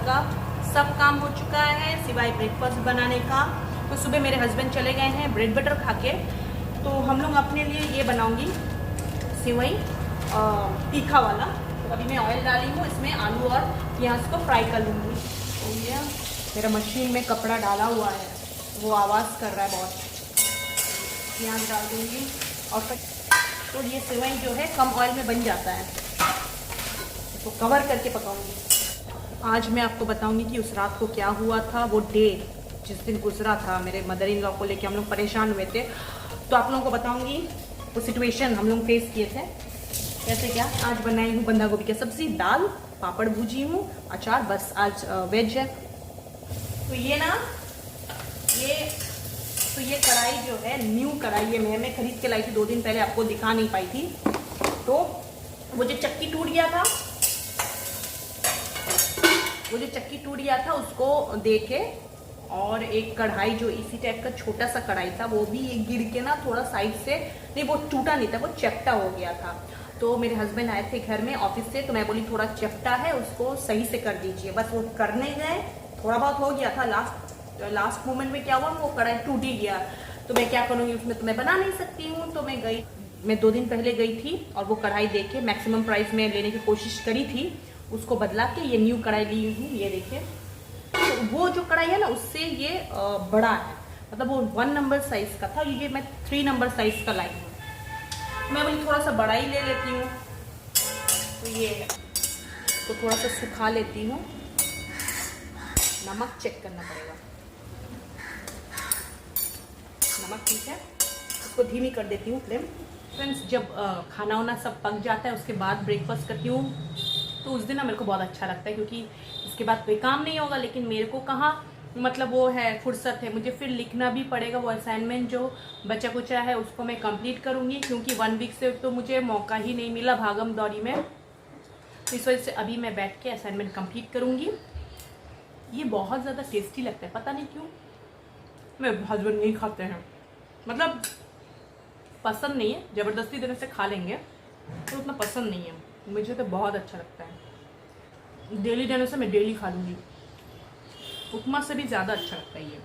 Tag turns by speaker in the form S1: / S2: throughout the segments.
S1: का सब काम हो चुका है सिवाय ब्रेकफास्ट बनाने का। तो सुबह मेरे हस्बैंड चले गए हैं ब्रेड बटर खा के, तो हम लोग अपने लिए ये बनाऊंगी सिवई तीखा वाला। तो अभी मैं ऑयल डाली हूँ, इसमें आलू और प्याज को फ्राई कर लूँगी। तो ये मेरा मशीन में कपड़ा डाला हुआ है, वो आवाज़ कर रहा है बहुत। प्याज डाल दूँगी और तो ये सिवई जो है कम ऑयल में बन जाता है, तो कवर करके पकाऊंगी। आज मैं आपको बताऊंगी कि उस रात को क्या हुआ था, वो डे जिस दिन गुजरा था मेरे मदर इन लॉ को लेके हम लोग परेशान हुए थे। तो आप लोगों को बताऊंगी वो सिचुएशन हम लोग फेस किए थे कैसे क्या। आज बनाई हूँ बंधा गोभी की सब्जी, दाल, पापड़ भूजी हूँ, अचार, बस आज वेज है। तो ये कढ़ाई जो है न्यू कढ़ाई है, मैं खरीद के लाई थी 2 दिन पहले, आपको दिखा नहीं पाई थी। तो वो जो चक्की टूट गया था उसको देके, और एक कढ़ाई जो इसी टाइप का छोटा सा कढ़ाई था वो भी गिर के ना थोड़ा साइड से, नहीं वो टूटा नहीं था, वो चपटा हो गया था। तो मेरे हस्बैंड आए थे घर में ऑफिस से, तो मैं बोली थोड़ा चपटा है उसको सही से कर दीजिए। बस वो करने गए, थोड़ा बहुत हो गया था, लास्ट मोमेंट में क्या हुआ वो कढ़ाई टूट ही गया। तो मैं क्या करूँगी उसमें, तो मैं बना नहीं सकती हूँ। तो मैं 2 दिन पहले गई थी और वो कढ़ाई देख के मैक्सिमम प्राइस में लेने की कोशिश करी थी, उसको बदला के ये न्यू कढ़ाई ली हूँ। ये देखिए, तो वो जो कढ़ाई है ना उससे ये बड़ा है, मतलब वो 1 नंबर साइज का था, ये मैं 3 नंबर साइज का लाई हूँ। मैं बोली थोड़ा सा बड़ा ही ले लेती हूँ। तो ये तो थोड़ा सा सुखा लेती हूँ, नमक चेक करना पड़ेगा, नमक ठीक है, उसको धीमी कर देती हूँ फ्लेम। फ्रेंड्स, जब खाना वाना सब पक जाता है उसके बाद ब्रेकफास्ट करती हूँ, तो उस दिन ना मेरे को बहुत अच्छा लगता है, क्योंकि इसके बाद कोई काम नहीं होगा। लेकिन मेरे को कहाँ मतलब वो है फुर्सत है, मुझे फिर लिखना भी पड़ेगा, वो असाइनमेंट जो बचा कुचा है उसको मैं कंप्लीट करूँगी, क्योंकि 1 वीक से तो मुझे मौका ही नहीं मिला भागम दौड़ी में। तो इस वजह से अभी मैं बैठ के असाइनमेंट कंप्लीट करूँगी। ये बहुत ज़्यादा टेस्टी लगता है, पता नहीं क्यों, मेरे हस्बैंड नहीं खाते हैं, मतलब पसंद नहीं है, ज़बरदस्ती देने से खा लेंगे तो उतना पसंद नहीं है, मुझे तो बहुत अच्छा लगता है। डेली देने से मैं डेली खा लूँगी, उपमा से भी ज़्यादा अच्छा लगता है ये।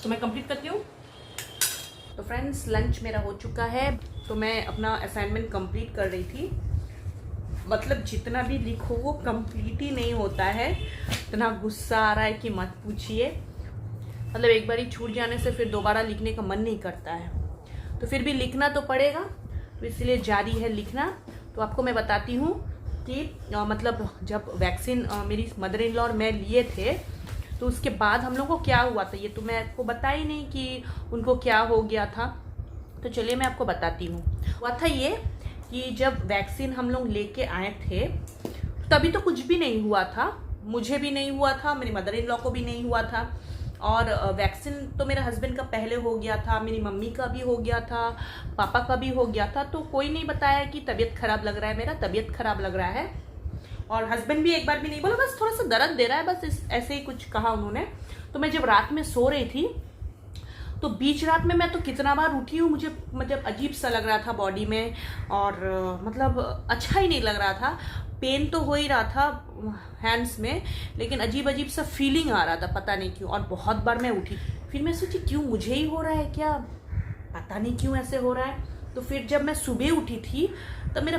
S1: तो मैं कंप्लीट करती हूँ। तो फ्रेंड्स, लंच मेरा हो चुका है, तो मैं अपना असाइनमेंट कंप्लीट कर रही थी। मतलब जितना भी लिखो वो कंप्लीट ही नहीं होता है, इतना गुस्सा आ रहा है कि मत पूछिए। मतलब एक बार ही छूट जाने से फिर दोबारा लिखने का मन नहीं करता है, तो फिर भी लिखना तो पड़ेगा, तो इसलिए जारी है लिखना। तो आपको मैं बताती हूँ कि मतलब जब वैक्सीन मेरी मदर इन लॉ और मैं लिए थे, तो उसके बाद हम लोग को क्या हुआ था ये तो मैं आपको बता ही नहीं कि उनको क्या हो गया था। तो चलिए मैं आपको बताती हूँ। हुआ था ये कि जब वैक्सीन हम लोग लेके आए थे तभी तो कुछ भी नहीं हुआ था, मुझे भी नहीं हुआ था, मेरी मदर इन लॉ को भी नहीं हुआ था। और वैक्सीन तो मेरे हस्बैंड का पहले हो गया था, मेरी मम्मी का भी हो गया था, पापा का भी हो गया था। तो कोई नहीं बताया कि तबीयत खराब लग रहा है, मेरा तबीयत खराब लग रहा है। और हस्बैंड भी एक बार भी नहीं बोला, बस थोड़ा सा दर्द दे रहा है, बस ऐसे ही कुछ कहा उन्होंने। तो मैं जब रात में सो रही थी, तो बीच रात में मैं तो कितना बार उठी हूँ, मुझे मतलब अजीब सा लग रहा था बॉडी में, और मतलब अच्छा ही नहीं लग रहा था। पेन तो हो ही रहा था हैंड्स में, लेकिन अजीब अजीब सा फीलिंग आ रहा था, पता नहीं क्यों। और बहुत बार मैं उठी, फिर मैं सोची क्यों मुझे ही हो रहा है क्या, पता नहीं क्यों ऐसे हो रहा है। तो फिर जब मैं सुबह उठी थी तब मेरा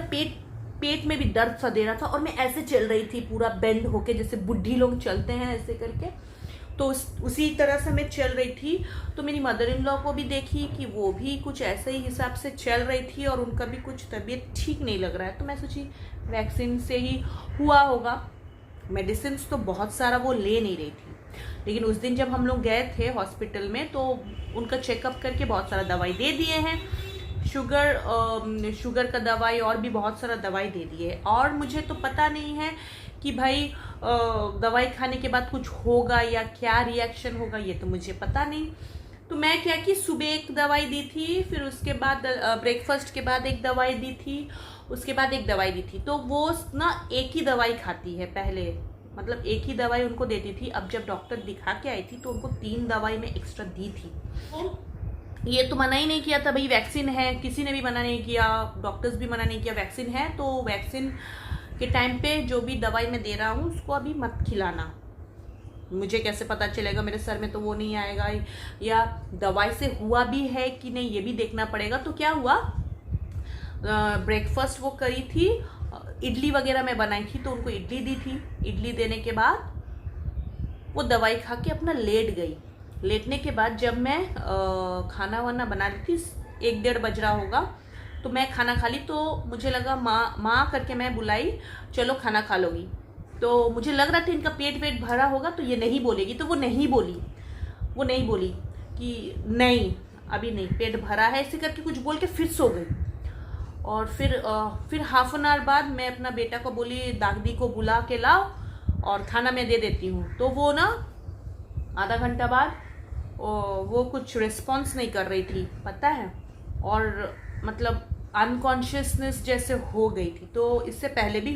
S1: पेट में भी दर्द सा दे रहा था, और मैं ऐसे चल रही थी पूरा बेंड होके, जैसे बुढ़ी लोग चलते हैं ऐसे करके। तो उसी तरह से मैं चल रही थी। तो मेरी मदर इन लॉ को भी देखी कि वो भी कुछ ऐसे ही हिसाब से चल रही थी, और उनका भी कुछ तबीयत ठीक नहीं लग रहा है। तो मैं सोची वैक्सीन से ही हुआ होगा। मेडिसिन तो बहुत सारा वो ले नहीं रही थी, लेकिन उस दिन जब हम लोग गए थे हॉस्पिटल में, तो उनका चेकअप करके बहुत सारा दवाई दे दिए हैं, शुगर का दवाई और भी बहुत सारा दवाई दे दिए। और मुझे तो पता नहीं है कि भाई दवाई खाने के बाद कुछ होगा या क्या रिएक्शन होगा, ये तो मुझे पता नहीं। तो मैं क्या कि सुबह एक दवाई दी थी, फिर उसके बाद ब्रेकफास्ट के बाद एक दवाई दी थी, उसके बाद एक दवाई दी थी। तो वो ना एक ही दवाई खाती है पहले, मतलब एक ही दवाई उनको देती थी। अब जब डॉक्टर दिखा के आई थी तो उनको 3 दवाई में एक्स्ट्रा दी थी। ये तो मना ही नहीं किया था भाई वैक्सीन है, किसी ने भी मना नहीं किया, डॉक्टर्स भी मना नहीं किया वैक्सीन है तो वैक्सीन के टाइम पे जो भी दवाई मैं दे रहा हूँ उसको अभी मत खिलाना, मुझे कैसे पता चलेगा, मेरे सर में तो वो नहीं आएगा, या दवाई से हुआ भी है कि नहीं ये भी देखना पड़ेगा। तो क्या हुआ, ब्रेकफास्ट वो करी थी, इडली वगैरह मैं बनाई थी, तो उनको इडली दी थी। इडली देने के बाद वो दवाई खा के अपना लेट गई। लेटने के बाद जब मैं खाना वाना बना ली थी, 1-1:30 बज रहा होगा, तो मैं खाना खा ली। तो मुझे लगा माँ करके मैं बुलाई, चलो खाना खा लोगी। तो मुझे लग रहा था इनका पेट वेट भरा होगा तो ये नहीं बोलेगी, तो वो नहीं बोली कि नहीं अभी नहीं, पेट भरा है, ऐसे करके कुछ बोल के फिर सो गई। और फिर हाफ एन आवर बाद मैं अपना बेटा को बोली, दादी को बुला के लाओ और खाना मैं दे देती हूँ। तो वो ना आधा घंटा बाद वो कुछ रिस्पॉन्स नहीं कर रही थी, पता है, और मतलब अनकॉन्शियसनेस जैसे हो गई थी। तो इससे पहले भी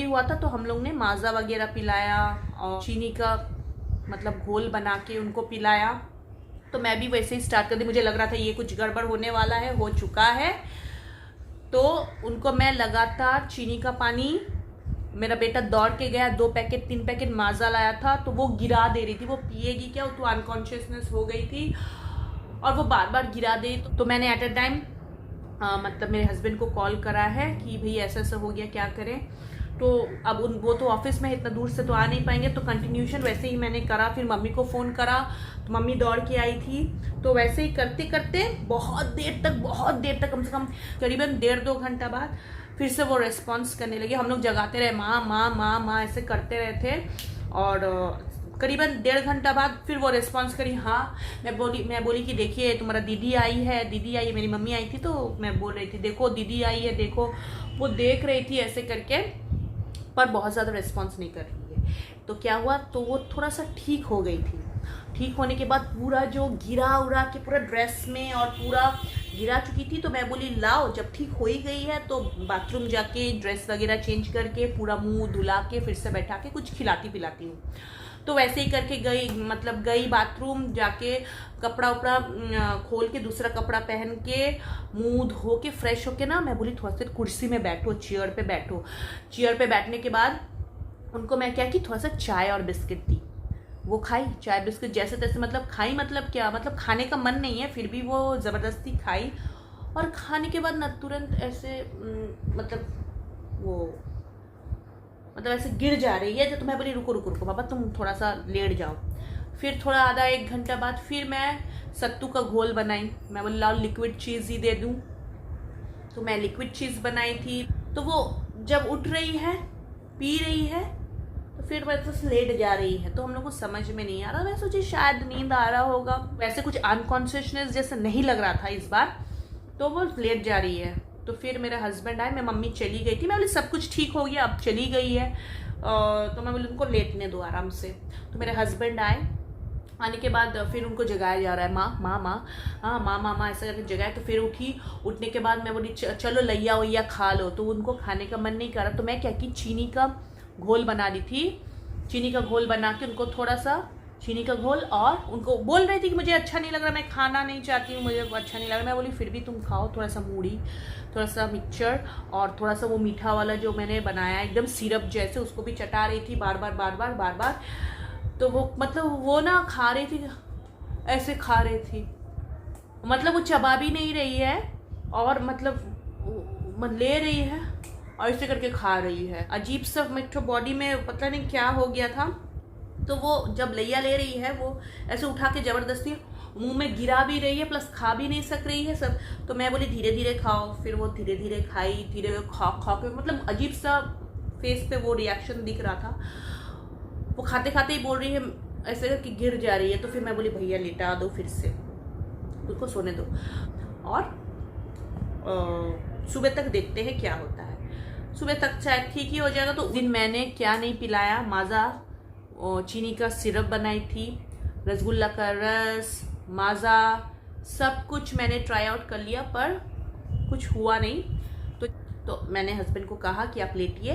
S1: हुआ था, तो हम लोग ने माज़ा वगैरह पिलाया और चीनी का मतलब घोल बना के उनको पिलाया। तो मैं भी वैसे ही स्टार्ट कर दी, मुझे लग रहा था ये कुछ गड़बड़ होने वाला है, हो चुका है। तो उनको मैं लगातार चीनी का पानी, मेरा बेटा दौड़ के गया, 2-3 पैकेट माज़ा लाया था, तो वो गिरा दे रही थी। वो पिएगी क्या, तो अनकॉन्शियसनेस हो गई थी और वो बार बार गिरा दे। तो मैंने एट अ टाइम मतलब मेरे हस्बैंड को कॉल करा है कि भाई ऐसा हो गया, क्या करें। तो अब वो तो ऑफिस में इतना दूर से तो आ नहीं पाएंगे, तो कंटिन्यूशन वैसे ही मैंने करा। फिर मम्मी को फ़ोन करा तो मम्मी दौड़ के आई थी। तो वैसे ही करते करते बहुत देर तक कम से कम करीबन 1.5-2 घंटा बाद फिर से वो रेस्पॉन्स करने लगे। हम लोग जगाते रहे, माँ माँ माँ माँ ऐसे करते रहे थे। और करीबन 1.5 घंटा बाद फिर वो रिस्पॉन्स करी। हाँ, मैं बोली कि देखिए तुम्हारा दीदी आई है, मेरी मम्मी आई थी। तो मैं बोल रही थी देखो दीदी आई है, देखो। वो देख रही थी ऐसे करके, पर बहुत ज़्यादा रिस्पॉन्स नहीं कर रही है। तो क्या हुआ, तो वो थोड़ा सा ठीक हो गई थी। ठीक होने के बाद पूरा जो गिरा उड़ा के पूरा ड्रेस में और पूरा गिरा चुकी थी। तो मैं बोली लाओ, जब ठीक हो ही गई है तो बाथरूम जाके ड्रेस वगैरह चेंज करके पूरा मुंह धुला के फिर से बैठा के कुछ खिलाती पिलाती हूँ। तो वैसे ही करके गई बाथरूम जाके, कपड़ा उपड़ा खोल के दूसरा कपड़ा पहन के मुंह धो के फ्रेश होके ना, मैं बोली थोड़ा सा कुर्सी में बैठो, चेयर पे बैठो। चेयर पे बैठने के बाद उनको मैं क्या की, थोड़ा सा चाय और बिस्किट दी। वो खाई चाय बिस्किट जैसे तैसे, मतलब खाई, मतलब क्या, मतलब खाने का मन नहीं है फिर भी वो ज़बरदस्ती खाई। और खाने के बाद ना तुरंत ऐसे मतलब ऐसे गिर जा रही है। तो मैं बोली रुको बाबा, तुम थोड़ा सा लेट जाओ। फिर थोड़ा आधा 1 घंटा बाद फिर मैं सत्तू का घोल बनाई। मैं बोली लाओ लिक्विड चीज़ ही दे दूँ। तो मैं लिक्विड चीज़ बनाई थी। तो वो जब उठ रही है, पी रही है, तो फिर बस लेट जा रही है। तो हम लोग को समझ में नहीं आ रहा। मैं सोची शायद नींद आ रहा होगा, वैसे कुछ अनकॉन्शियसनेस जैसे नहीं लग रहा था इस बार। तो वो लेट जा रही है। तो फिर मेरे हस्बैंड आए, मैं मम्मी चली गई थी। मैं बोली सब कुछ ठीक हो गया, अब चली गई है। तो मैं बोली उनको लेटने दो आराम से। तो मेरे हस्बैंड आने के बाद फिर उनको जगाया जा रहा है, माँ माँ माँ, हाँ माँ माँ माँ ऐसा करके जगाया। तो फिर उठने के बाद मैं बोली चलो लैया वैया खा लो। तो उनको खाने का मन नहीं कर रहा। तो मैं क्या की, चीनी का घोल बना दी थी। चीनी का घोल बना के उनको थोड़ा सा चीनी का घोल, और उनको बोल रही थी कि मुझे अच्छा नहीं लग रहा, मैं खाना नहीं चाहती हूँ, मुझे अच्छा नहीं लग रहा। मैं बोली फिर भी तुम खाओ, थोड़ा सा मूढ़ी, थोड़ा सा मिक्सचर और थोड़ा सा वो मीठा वाला जो मैंने बनाया एकदम सिरप जैसे, उसको भी चटा रही थी बार बार। तो वो मतलब वो ना खा रही थी, ऐसे खा रही थी, मतलब वो चबा भी नहीं रही है और मतलब ले रही है और ऐसे करके खा रही है। अजीब सा मेट्रो बॉडी में पता नहीं क्या हो गया था। तो वो जब लैया ले रही है, वो ऐसे उठा के ज़बरदस्ती मुंह में गिरा भी रही है, प्लस खा भी नहीं सक रही है सब। तो मैं बोली धीरे धीरे खाओ। फिर वो धीरे धीरे खाई, धीरे खा के, मतलब अजीब सा फेस पे वो रिएक्शन दिख रहा था। वो खाते खाते ही बोल रही है ऐसे करके गिर जा रही है। तो फिर मैं बोली भैया लेटा दो, फिर से उसको सोने दो और सुबह तक देखते हैं क्या होता है। सुबह तक शायद ठीक ही हो जाएगा। तो उस दिन मैंने क्या नहीं पिलाया, माज़ा, चीनी का सिरप बनाई थी, रसगुल्ला का रस, माज़ा, सब कुछ मैंने ट्राई आउट कर लिया, पर कुछ हुआ नहीं। तो मैंने हस्बैंड को कहा कि आप लेटिए,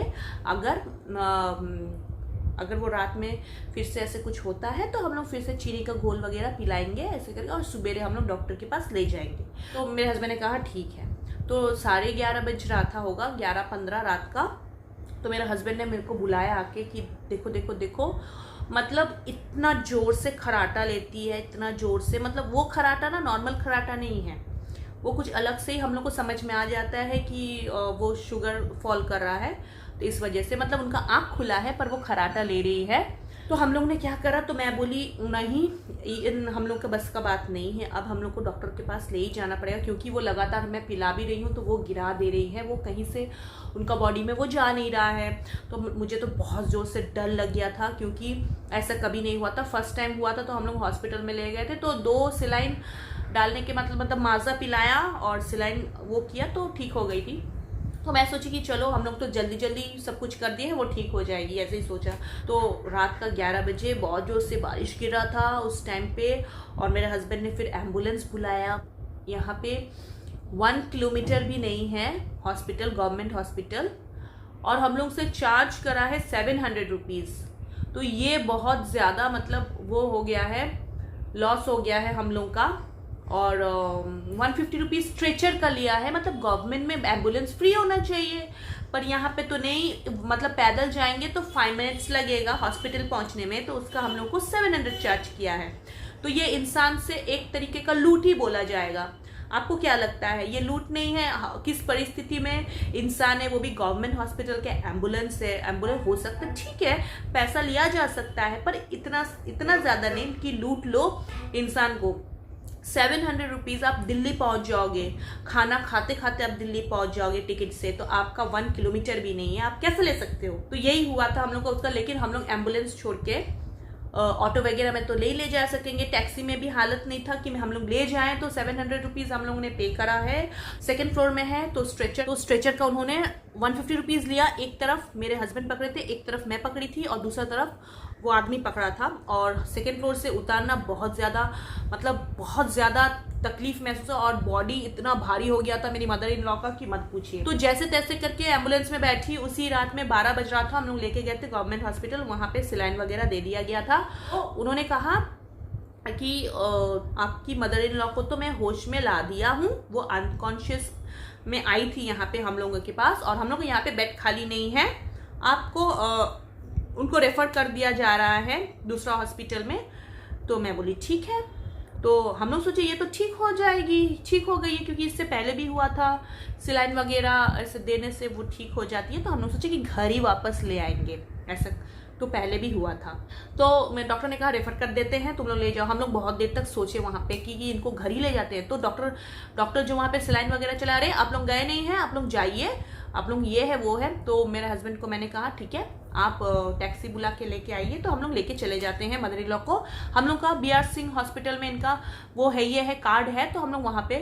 S1: अगर वो रात में फिर से ऐसे कुछ होता है तो हम लोग फिर से चीनी का घोल वगैरह पिलाएंगे ऐसे करके, और सुबह हम लोग डॉक्टर के पास ले जाएंगे। तो मेरे हस्बैंड ने कहा ठीक है। तो 11:30 बज रहा था, होगा 11:15 रात का। तो मेरे हस्बैंड ने मेरे को बुलाया आके कि देखो देखो देखो, मतलब इतना जोर से खराटा लेती है, इतना जोर से, मतलब वो खराटा ना नॉर्मल खराटा नहीं है, वो कुछ अलग से ही हम लोग को समझ में आ जाता है कि वो शुगर फॉल कर रहा है, तो इस वजह से मतलब उनका आँख खुला है पर वो खराटा ले रही है। तो हम लोग ने क्या करा, तो मैं बोली नहीं, इन हम लोग का बस का बात नहीं है, अब हम लोग को डॉक्टर के पास ले ही जाना पड़ेगा, क्योंकि वो लगातार मैं पिला भी रही हूँ तो वो गिरा दे रही है, वो कहीं से उनका बॉडी में वो जा नहीं रहा है। तो मुझे तो बहुत ज़ोर से डर लग गया था, क्योंकि ऐसा कभी नहीं हुआ था, फर्स्ट टाइम हुआ था। तो हम लोग हॉस्पिटल में ले गए थे, तो 2 सिलाइन डालने के मतलब माजा पिलाया और सिलाइन वो किया तो ठीक हो गई थी। तो मैं सोची कि चलो हम लोग तो जल्दी जल्दी सब कुछ कर दिए हैं, वो ठीक हो जाएगी, ऐसे ही सोचा। तो रात का 11 बजे बहुत जोर से बारिश गिर रहा था उस टाइम पे, और मेरे हस्बैंड ने फिर एम्बुलेंस बुलाया। यहाँ पे 1 किलोमीटर भी नहीं है हॉस्पिटल, गवर्नमेंट हॉस्पिटल, और हम लोग से चार्ज करा है 700 रुपीज़। तो ये बहुत ज़्यादा मतलब वो हो गया है, लॉस हो गया है हम लोग का। और 150 रुपीज़ स्ट्रेचर का लिया है, मतलब गवर्नमेंट में एम्बुलेंस फ्री होना चाहिए, पर यहाँ पे तो नहीं, मतलब पैदल जाएंगे तो 5 मिनट्स लगेगा हॉस्पिटल पहुँचने में, तो उसका हम लोग को 700 चार्ज किया है। तो ये इंसान से एक तरीके का लूट ही बोला जाएगा। आपको क्या लगता है, ये लूट नहीं है? किस परिस्थिति में इंसान है, वो भी गवर्नमेंट हॉस्पिटल के एम्बुलेंस है, एम्बुलेंस हो सकता है, ठीक है पैसा लिया जा सकता है, पर इतना ज़्यादा नहीं कि लूट लो इंसान को। 700 रुपीज़ आप दिल्ली पहुंच जाओगे, खाना खाते खाते आप दिल्ली पहुंच जाओगे टिकट से, तो आपका 1 किलोमीटर भी नहीं है, आप कैसे ले सकते हो? तो यही हुआ था हम लोग को उसका। लेकिन हम लोग एम्बुलेंस छोड़ के ऑटो वगैरह में तो ले जा सकेंगे, टैक्सी में भी हालत नहीं था कि हम लोग ले जाएं, तो 700 रुपीज़ हम लोगों ने पे करा है। 2nd फ्लोर में है, तो स्ट्रेचर का उन्होंने 150 रुपीज़ लिया। एक तरफ मेरे हस्बैंड पकड़े थे, एक तरफ मैं पकड़ी थी, और दूसरा तरफ वो आदमी पकड़ा था। और 2nd फ्लोर से उतारना बहुत ज़्यादा, मतलब बहुत ज़्यादा तकलीफ महसूस, और बॉडी इतना भारी हो गया था मेरी मदर इन लॉ का कि मत पूछिए। तो जैसे तैसे करके एम्बुलेंस में बैठी, उसी रात में 12 बज रहा था, हम लोग लेके गए थे गवर्नमेंट हॉस्पिटल, वहाँ पे सिलाइन वगैरह दे दिया गया था। तो उन्होंने कहा कि आपकी मदर इन लॉ को तो मैं होश में ला दिया हूँ, वो अनकॉन्शियस में आई थी यहाँ पे हम लोगों के पास, और हम लोग यहाँ पे बेड खाली नहीं है, आपको उनको रेफर कर दिया जा रहा है दूसरा हॉस्पिटल में। तो मैं बोली ठीक है। तो हम लोग सोचे ये तो ठीक हो जाएगी, ठीक हो गई है, क्योंकि इससे पहले भी हुआ था, सिलाइन वगैरह ऐसे देने से वो ठीक हो जाती है। तो हम लोग सोचे कि घर ही वापस ले आएंगे, ऐसा तो पहले भी हुआ था। तो मैं डॉक्टर ने कहा रेफर कर देते हैं, तुम लोग ले जाओ। हम लोग बहुत देर तक सोचे वहाँ पे कि इनको घर ही ले जाते हैं। तो डॉक्टर जो वहाँ पे सिलाइन वगैरह चला रहे, आप लोग गए नहीं हैं, आप लोग जाइए, आप लोग ये है वो है। तो मेरे हस्बैंड को मैंने कहा ठीक है, आप टैक्सी बुला के लेके आइए। तो हम लोग लेके चले जाते हैं मदर इन लॉ को। हम लोग का BR सिंह हॉस्पिटल में इनका वो है, ये है कार्ड है, तो हम लोग वहाँ पे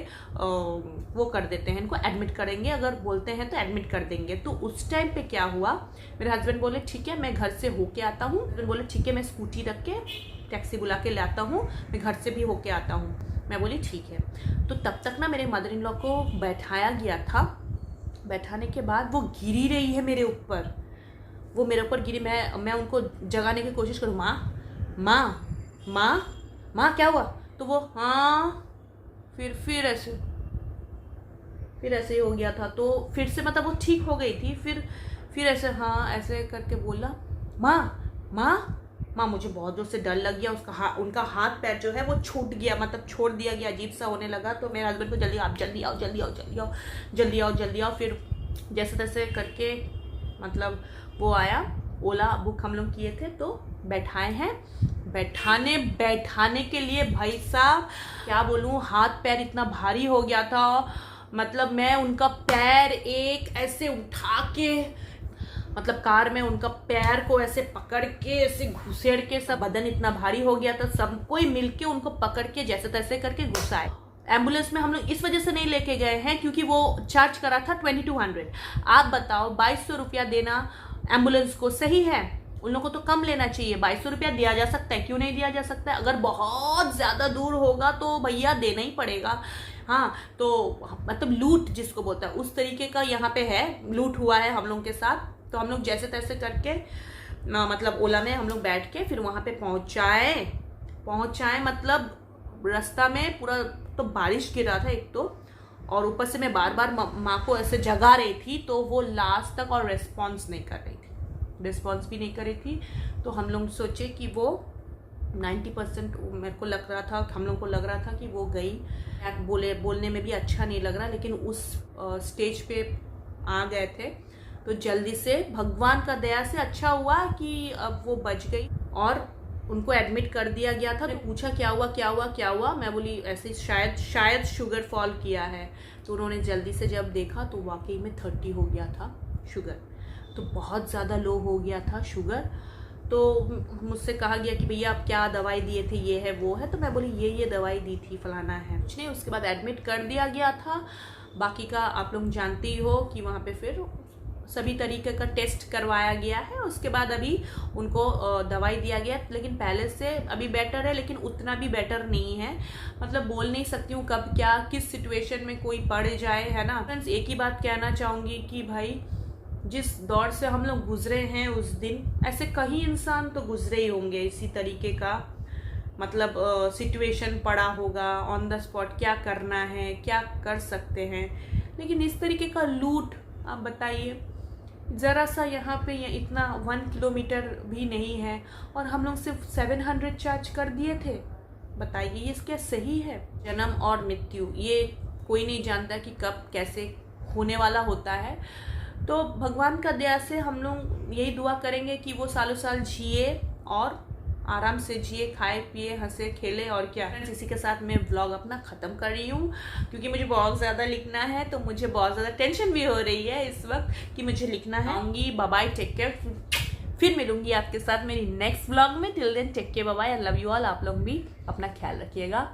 S1: वो कर देते हैं, इनको एडमिट करेंगे, अगर बोलते हैं तो एडमिट कर देंगे। तो उस टाइम पे क्या हुआ, मेरे हस्बैंड बोले ठीक है मैं घर से होके आता हूँ, हस्बैंड बोले ठीक है मैं स्कूटी रख के टैक्सी बुला के लाता हूँ, मैं घर से भी होके आता हूँ। मैं बोली ठीक है। तो तब तक ना मेरे मदर इन लॉ को बैठाया गया था। बैठाने के बाद वो गिरी रही है मेरे ऊपर, वो मेरे ऊपर गिरी। मैं उनको जगाने की कोशिश करूँ, माँ माँ माँ माँ क्या हुआ? तो वो हाँ, फिर ऐसे ही हो गया था। तो फिर से मतलब वो ठीक हो गई थी, फिर ऐसे हाँ ऐसे करके बोला माँ माँ माँ। मुझे बहुत जोर से डर लग गया, उनका हाथ पैर जो है वो छूट गया, मतलब छोड़ दिया गया, अजीब सा होने लगा। तो मेरे हस्बैंड को जल्दी आप जल्दी आओ जल्दी आओ जल्दी आओ जल्दी आओ जल्दी आओ। फिर जैसे तैसे करके मतलब वो आया, ओला बुक हम लोग किए थे, तो बैठाए हैं। बैठाने के लिए भाई साहब क्या बोलूँ, हाथ पैर इतना भारी हो गया था, मतलब मैं उनका पैर एक ऐसे उठा के, मतलब कार में उनका पैर को ऐसे पकड़ के ऐसे घुसेड़ के, सब बदन इतना भारी हो गया था, सब कोई मिलके उनको पकड़ के जैसे तैसे करके घुसाए। एम्बुलेंस में हम लोग इस वजह से नहीं लेके गए हैं क्योंकि वो चार्ज करा था 2200। आप बताओ 2200 रुपया देना एम्बुलेंस को सही है? उन लोगों को तो कम लेना चाहिए। 2200 रुपया दिया जा सकता है, क्यों नहीं दिया जा सकता है? अगर बहुत ज़्यादा दूर होगा तो भैया देना ही पड़ेगा। हाँ, तो मतलब लूट जिसको बोलता है उस तरीके का यहाँ पे है, लूट हुआ है हम लोग के साथ। तो हम लोग जैसे तैसे करके मतलब ओला में हम लोग बैठ के फिर वहाँ पे पहुँचाए मतलब रास्ता में पूरा तो बारिश गिर रहा था एक तो, और ऊपर से मैं बार बार माँ को ऐसे जगा रही थी, तो वो लास्ट तक और रेस्पॉन्स नहीं कर रही थी। रिस्पॉन्स भी नहीं करी थी। तो हम लोग सोचे कि वो 90% मेरे को लग रहा था, हम लोग को लग रहा था कि वो गई। बोलने में भी अच्छा नहीं लग रहा, लेकिन उस स्टेज पे आ गए थे। तो जल्दी से भगवान का दया से अच्छा हुआ कि अब वो बच गई और उनको एडमिट कर दिया गया था। तो पूछा क्या हुआ क्या हुआ क्या हुआ, मैं बोली ऐसे शायद शुगर फॉल किया है। तो उन्होंने जल्दी से जब देखा तो वाकई में 30 हो गया था शुगर, तो बहुत ज़्यादा लो हो गया था शुगर। तो मुझसे कहा गया कि भैया आप क्या दवाई दिए थे, ये है वो है। तो मैं बोली ये दवाई दी थी, फलाना है, कुछ नहीं। उसके बाद एडमिट कर दिया गया था। बाकी का आप लोग जानते ही हो कि वहाँ पे फिर सभी तरीके का टेस्ट करवाया गया है। उसके बाद अभी उनको दवाई दिया गया, लेकिन पहले से अभी बेटर है, लेकिन उतना भी बेटर नहीं है। मतलब बोल नहीं सकती हूँ कब क्या किस सिचुएशन में कोई पड़ जाए, है ना। फ्रेंड्स एक ही बात कहना चाहूँगी कि भाई जिस दौर से हम लोग गुजरे हैं उस दिन, ऐसे कई इंसान तो गुजरे ही होंगे इसी तरीके का, मतलब सिचुएशन पड़ा होगा ऑन द स्पॉट, क्या करना है क्या कर सकते हैं। लेकिन इस तरीके का लूट, आप बताइए, ज़रा सा यहाँ पे इतना 1 किलोमीटर भी नहीं है और हम लोग सिर्फ 700 चार्ज कर दिए थे। बताइए ये क्या सही है। जन्म और मृत्यु ये कोई नहीं जानता कि कब कैसे होने वाला होता है। तो भगवान का दया से हम लोग यही दुआ करेंगे कि वो सालों साल जिए और आराम से जिए, खाए पिए, हंसे खेले, और क्या। इसी के साथ मैं व्लॉग अपना ख़त्म कर रही हूँ क्योंकि मुझे बहुत ज़्यादा लिखना है। तो मुझे बहुत ज़्यादा टेंशन भी हो रही है इस वक्त कि मुझे लिखना है। आऊँगी, बाय बाय, टेक केयर। फिर मिलूंगी आपके साथ मेरी नेक्स्ट व्लॉग में। Till then take care, bye bye, I love you all. आप लोग भी अपना ख्याल रखिएगा।